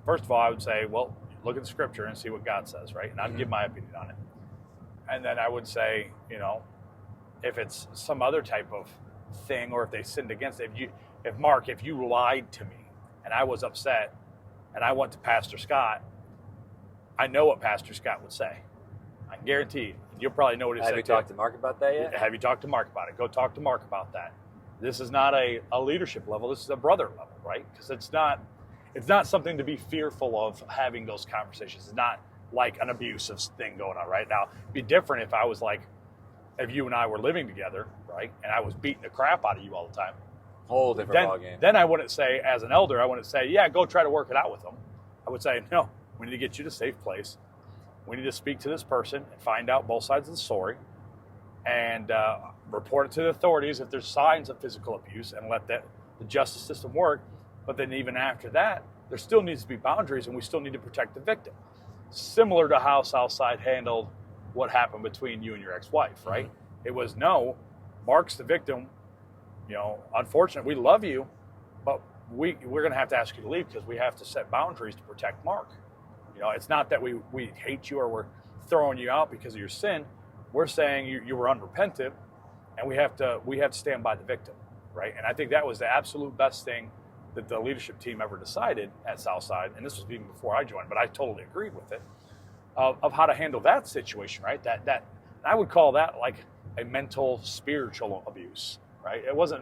First of all, I would say, well, look at the scripture and see what God says, right? And I'd give my opinion on it. And then I would say, if it's some other type of thing, or if they sinned against it, if you lied to me and I was upset and I went to Pastor Scott, I know what Pastor Scott would say. I can guarantee you. You'll probably know what he said. Have you talked to Mark about that yet? Have you talked to Mark about it? Go talk to Mark about that. This is not a leadership level. This is a brother level, right? Because it's not something to be fearful of having those conversations. It's not like an abusive thing going on right now. It'd be different if I was like, if you and I were living together, right? And I was beating the crap out of you all the time. Whole different ballgame. Then I wouldn't say, as an elder, I wouldn't say, yeah, go try to work it out with them. I would say, no, we need to get you to a safe place. We need to speak to this person and find out both sides of the story, and report it to the authorities if there's signs of physical abuse, and let the justice system work. But then even after that, there still needs to be boundaries, and we still need to protect the victim. Similar to how Southside handled what happened between you and your ex-wife, right? Mm-hmm. It was, no, Mark's the victim. Unfortunately, we love you, but we're going to have to ask you to leave because we have to set boundaries to protect Mark. It's not that we hate you or we're throwing you out because of your sin. We're saying you were unrepentant, and we have to stand by the victim, right? And I think that was the absolute best thing that the leadership team ever decided at Southside, and this was even before I joined, but I totally agreed with it, of how to handle that situation, right? That I would call that like a mental, spiritual abuse, right? It was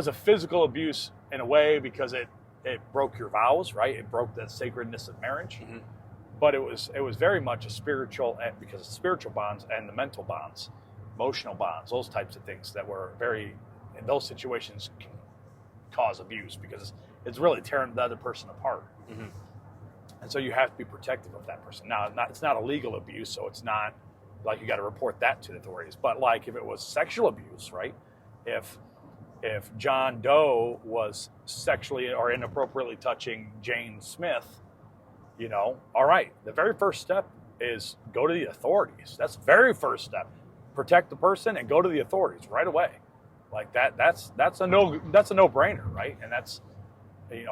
a physical abuse in a way because it broke your vows, right? It broke the sacredness of marriage. Mm-hmm. But it was very much a spiritual, because of spiritual bonds and the mental bonds, emotional bonds, those types of things that were in those situations can cause abuse because it's really tearing the other person apart. Mm-hmm. And so you have to be protective of that person. Now, it's not a legal abuse, so it's not like you got to report that to the authorities. But like if it was sexual abuse, right? If John Doe was sexually or inappropriately touching Jane Smith, all right, the very first step is go to the authorities. That's the very first step. Protect the person and go to the authorities right away. Like that's a no-brainer, right? And that's,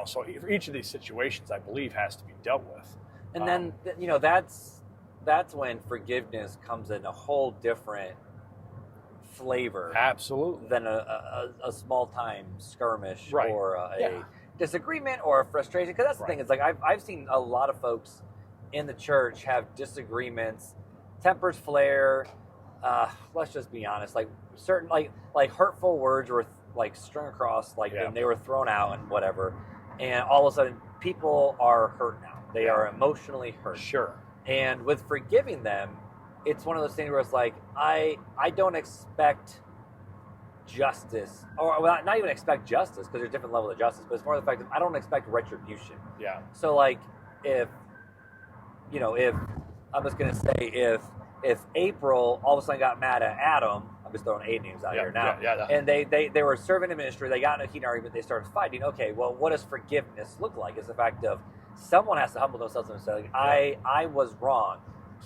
so for each of these situations, I believe, has to be dealt with. And then, that's when forgiveness comes in a whole different flavor. Absolutely. Than a small-time skirmish, right. Or a disagreement or a frustration. Because that's the thing. It's like I've seen a lot of folks in the church have disagreements, tempers flare. Let's just be honest. Like certain like hurtful words were like strung across, and they were thrown out and whatever. And all of a sudden, people are hurt now. They are emotionally hurt. Sure. And with forgiving them, it's one of those things where it's like I don't expect justice, or well, not even expect justice, because there's different levels of justice, but it's more the fact that I don't expect retribution. Yeah. So like if I'm just gonna say if April all of a sudden got mad at Adam, I'm just throwing 8 names out here now, and they were serving in ministry, they got in a heated argument, they started fighting. Okay, well, what does forgiveness look like? It's the fact of someone has to humble themselves and say, like, I was wrong.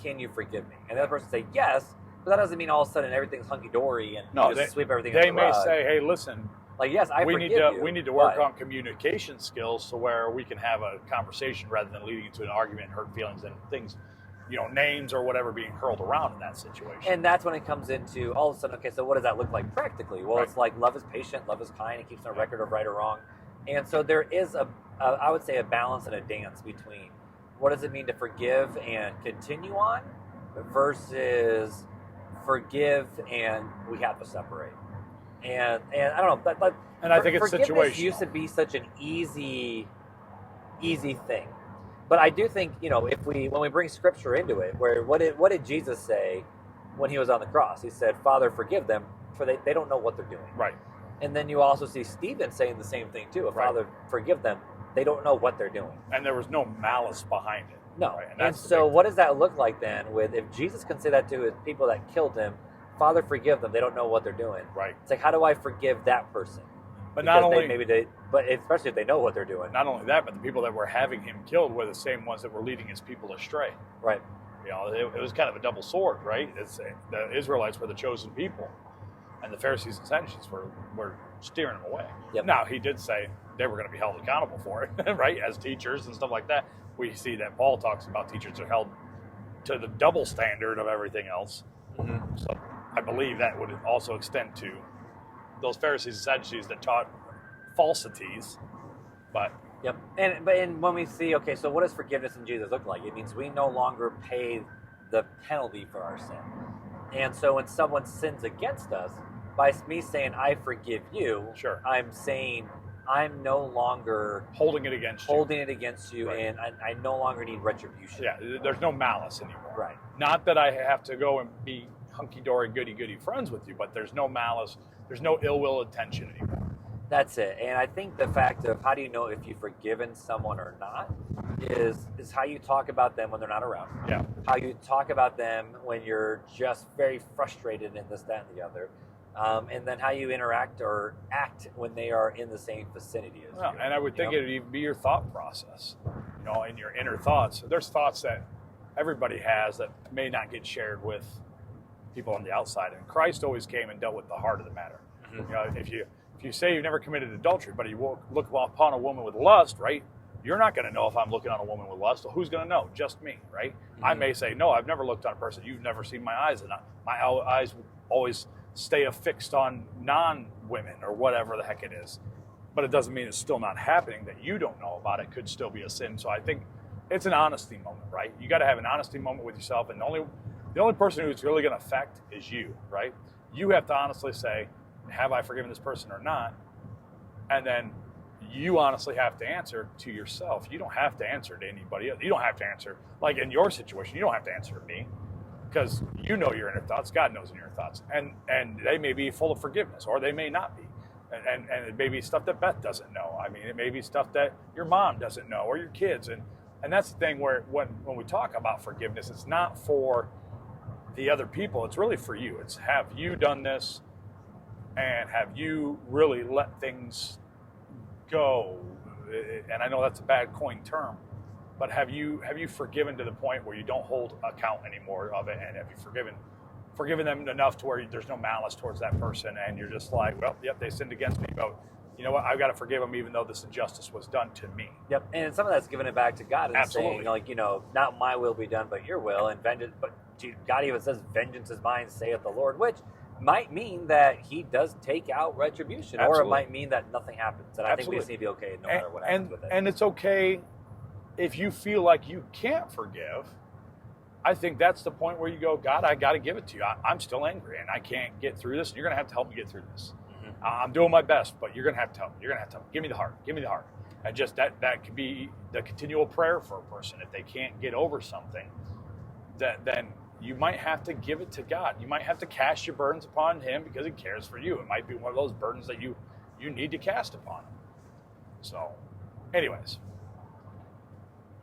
Can you forgive me? And the other person say yes, but that doesn't mean all of a sudden everything's hunky dory and you just sweep everything. They may say, hey, listen. Like, yes, I forgive you. We need to work on communication skills to where we can have a conversation rather than leading into an argument, hurt feelings, and things, names or whatever being hurled around in that situation. And that's when it comes into all of a sudden, okay, so what does that look like practically? Well, It's like love is patient, love is kind, it keeps no record of right or wrong. And so there is I would say a balance and a dance between what does it mean to forgive and continue on versus forgive and we have to separate. And I don't know, but and I think it's situational. Forgiveness used to be such an easy thing, but I do think if when we bring Scripture into it, where what did Jesus say when he was on the cross? He said, "Father, forgive them, for they don't know what they're doing." Right. And then you also see Stephen saying the same thing too. Father, forgive them, they don't know what they're doing. And there was no malice behind it. No. Right? And so what does that look like then? With if Jesus can say that to his people that killed him, Father, forgive them, they don't know what they're doing. Right. It's like, how do I forgive that person? But because not only but especially if they know what they're doing. Not only that, but the people that were having him killed were the same ones that were leading his people astray. Right. It was kind of a double sword, right? The Israelites were the chosen people, and the Pharisees and Sadducees were steering them away. Yep. Now, he did say they were going to be held accountable for it, right? As teachers and stuff like that. We see that Paul talks about teachers are held to the double standard of everything else. Mm-hmm. So I believe that would also extend to those Pharisees and Sadducees that taught falsities. But yep. And when we see, okay, so what does forgiveness in Jesus look like? It means we no longer pay the penalty for our sin. And so when someone sins against us, by me saying, I forgive you, sure, I'm saying I'm no longer holding it against you, right. And I no longer need retribution. Yeah, there's no malice anymore. Right. Not that I have to go and be hunky-dory, goody-goody friends with you, but there's no malice, there's no ill will intention anymore. That's it. And I think the fact of how do you know if you've forgiven someone or not is how you talk about them when they're not around. Yeah. How you talk about them when you're just very frustrated in this, that, and the other. And then how you interact or act when they are in the same vicinity as you. And I would think it would even be your thought process, in your inner thoughts. There's thoughts that everybody has that may not get shared with people on the outside. And Christ always came and dealt with the heart of the matter. Mm-hmm. If you say you've never committed adultery, but you look upon a woman with lust, right? You're not going to know if I'm looking on a woman with lust. So who's going to know? Just me, right? Mm-hmm. I may say, no, I've never looked on a person. You've never seen my eyes. And my eyes always stay affixed on non-women or whatever the heck it is. But it doesn't mean it's still not happening, that you don't know about it could still be a sin. So I think it's an honesty moment, right? You got to have an honesty moment with yourself. And the only person who's really going to affect is you, right? You have to honestly say, have I forgiven this person or not? And then you honestly have to answer to yourself. You don't have to answer to anybody else. You don't have to answer, like in your situation, you don't have to answer to me, because you know your inner thoughts. God knows your inner thoughts. And they may be full of forgiveness, or they may not be. And it may be stuff that Beth doesn't know. I mean, it may be stuff that your mom doesn't know, or your kids. And that's the thing where when we talk about forgiveness, it's not for the other people. It's really for you. It's, have you done this? And have you really let things go? And I know that's a bad coined term, but have you forgiven to the point where you don't hold account anymore of it? And have you forgiven them enough to where there's no malice towards that person, and you're just like, well, yep, they sinned against me, but you know what? I've got to forgive them even though this injustice was done to me. Yep, and some of that's giving it back to God and Absolutely. saying, not my will be done, but your will, and vengeance. But God even says, vengeance is mine, saith the Lord, which might mean that he does take out retribution. Absolutely. Or it might mean that nothing happens. And I think we just need to be okay no matter what happens with it. And it's okay if you feel like you can't forgive. I think that's the point where you go, God, I got to give it to you. I'm still angry and I can't get through this. And you're going to have to help me get through this. Mm-hmm. I'm doing my best, but you're going to have to help me. You're going to have to help me. Give me the heart. Give me the heart. And just that could be the continual prayer for a person. If they can't get over something, then you might have to give it to God. You might have to cast your burdens upon him because he cares for you. It might be one of those burdens that you need to cast upon him. So, anyways.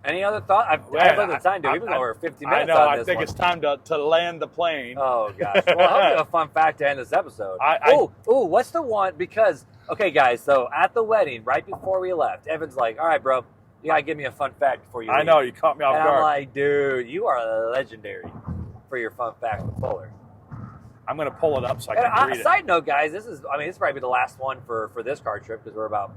Any other thought? I have other time, dude. We've been over 50 minutes. I know. On this I think one. It's time to land the plane. Oh gosh. Well, I hope you have a fun fact to end this episode. What's the one? Because okay, guys. So at the wedding, right before we left, Evan's like, "All right, bro, you gotta give me a fun fact before you leave." I know you caught me off guard. I'm like, dude, you are legendary for your fun facts with Fuller. I'm gonna pull it up so I can read it. Side note, guys, this is probably the last one for this car trip because we're about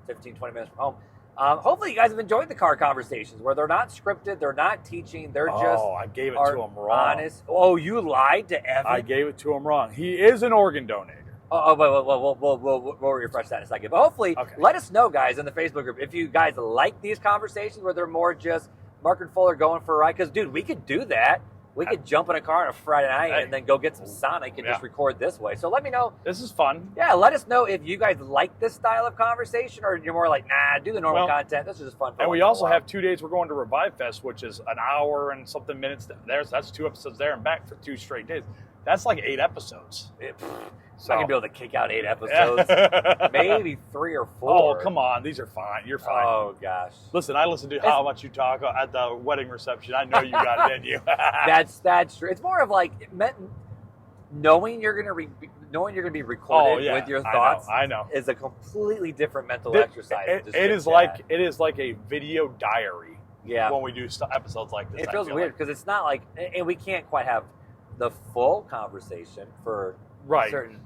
15, 20 minutes from home. Hopefully you guys have enjoyed the car conversations where they're not scripted, they're not teaching, they're just I gave it to him wrong. Honest. Oh, you lied to Evan? I gave it to him wrong. He is an organ donator. We'll refresh that in a second. But hopefully, let us know, guys, in the Facebook group, if you guys like these conversations where they're more just Marc and Fuller going for a ride. Because, dude, we could do that. We could jump in a car on a Friday night and then go get some Sonic and just record this way. So let me know. This is fun. Yeah, let us know if you guys like this style of conversation or you're more like, nah, do the normal content. This is just fun. And we also have 2 days we're going to Revive Fest, which is an hour and something minutes. That's 2 episodes there and back for 2 straight days. That's like 8 episodes. So I'm going to be able to kick out 8 episodes. Maybe 3 or 4. Oh, come on. These are fine. You're fine. Oh, gosh. Listen, I listened to how much you talk at the wedding reception. I know you got it in you. That's true. It's more of like knowing you're going to be recorded with your thoughts. I know. Is a completely different mental exercise. It is like a video diary. Yeah. When we do episodes like this, it feels weird because it's not like, and we can't quite have the full conversation for certain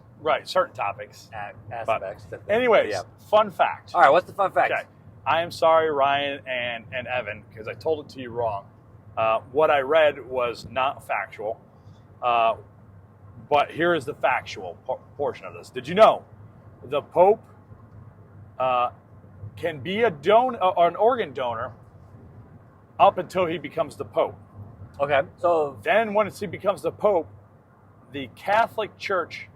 topics, aspects. Anyways, fun fact. All right, what's the fun fact? Okay. I am sorry, Ryan and Evan, because I told it to you wrong. What I read was not factual, but here is the factual portion of this. Did you know the Pope can be an organ donor up until he becomes the Pope? Okay, so then once he becomes the Pope, the Catholic Church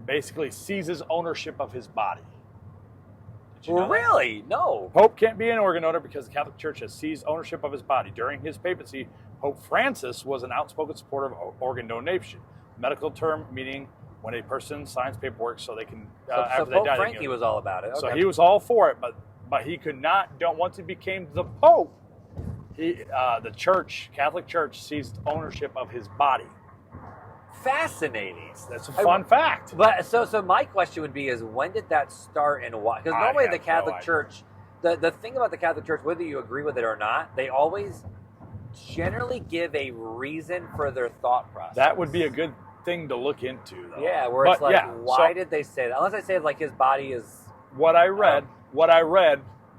basically seizes ownership of his body. Did you know really? That? No. Pope can't be an organ donor because the Catholic Church has seized ownership of his body. During his papacy, Pope Francis was an outspoken supporter of organ donation, medical term meaning when a person signs paperwork so they can after they Pope die. Frankie was all about it. Okay. So he was all for it, but he could not. Once he became the Pope, the Catholic Church seized ownership of his body. Fascinating. That's a fun fact. But so my question would be is when did that start and why? Because normally the Catholic Church, the thing about the Catholic Church, whether you agree with it or not, they always generally give a reason for their thought process. That would be a good thing to look into, though. Yeah, where it's like, why did they say that? Unless they say like his body is. What I read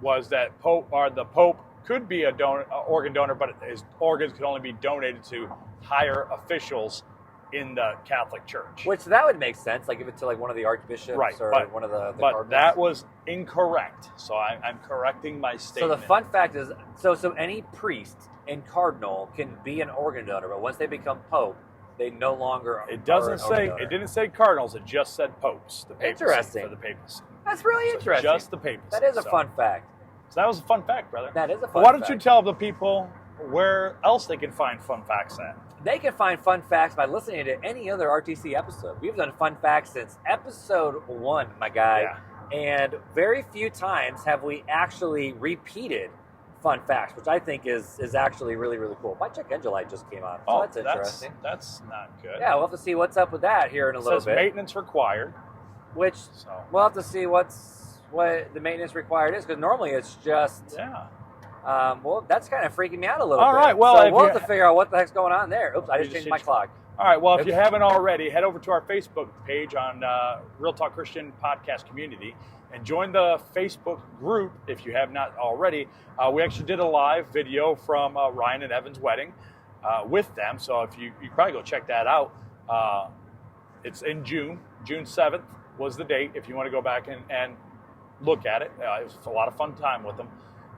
was that the Pope could be an organ donor, but his organs could only be donated to higher officials in the Catholic Church. Which that would make sense, like give it to like one of the archbishops or one of the cardinals. That was incorrect, so I'm correcting my statement. So the fun fact is, so any priest and cardinal can be an organ donor, but once they become Pope, they no longer. It didn't say cardinals. It just said popes. The papacy. Interesting. For the papacy. That's really interesting. Just the papacy. That is a fun fact. So that was a fun fact, brother. That is a fun fact. Why don't you tell the people where else they can find fun facts at? They can find fun facts by listening to any other RTC episode. We've done fun facts since episode 1, my guy. Yeah. And very few times have we actually repeated fun facts, which I think is actually really, really cool. My check engine light just came on, so that's interesting. That's not good. Yeah, we'll have to see what's up with that here in a little bit. Maintenance required. Which, we'll have to see what the maintenance required is, because normally it's just... Yeah. Well, that's kind of freaking me out a little bit. All right, well... So we'll have to figure out what the heck's going on there. Oops, I just changed my clock. All right, well, if you haven't already, head over to our Facebook page on Real Talk Christian Podcast Community and join the Facebook group if you have not already. We actually did a live video from Ryan and Evan's wedding with them, so if you probably go check that out. It's in June 7th was the date if you want to go back and look at it. It was a lot of fun time with them.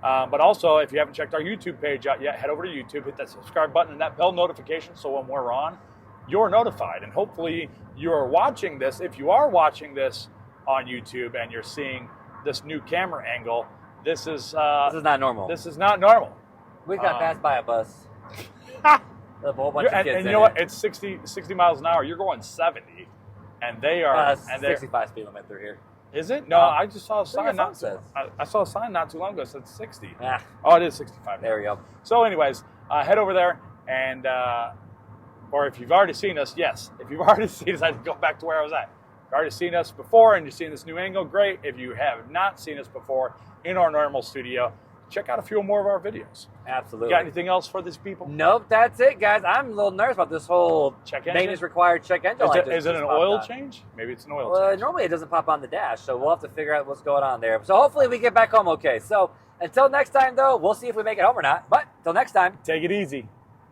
But also, if you haven't checked our YouTube page out yet, head over to YouTube, hit that subscribe button and that bell notification so when we're on, you're notified. And hopefully you are watching this. If you are watching this on YouTube and you're seeing this new camera angle, this is not normal. This is not normal. We got passed by a bus. A whole bunch of kids and in you know what? it. It's 60 miles an hour. You're going 70, and they are. And 65 speed limit through here. Is it? No, I just saw a sign. I saw a sign not too long ago that said 60. Ah. Oh, it is 65. There we go. So, anyways, head over there, and or if you've already seen us, yes. If you've already seen us, I can go back to where I was at. If you've already seen us before, and you've seen this new angle, great. If you have not seen us before in our normal studio, check out a few more of our videos. Absolutely. You got anything else for these people? Nope, that's it, guys. I'm a little nervous about this whole maintenance required check engine light. Is it an oil change? Maybe it's an oil change. Normally it doesn't pop on the dash, so we'll have to figure out what's going on there. So hopefully we get back home okay. So until next time, though, we'll see if we make it home or not. But until next time, take it easy.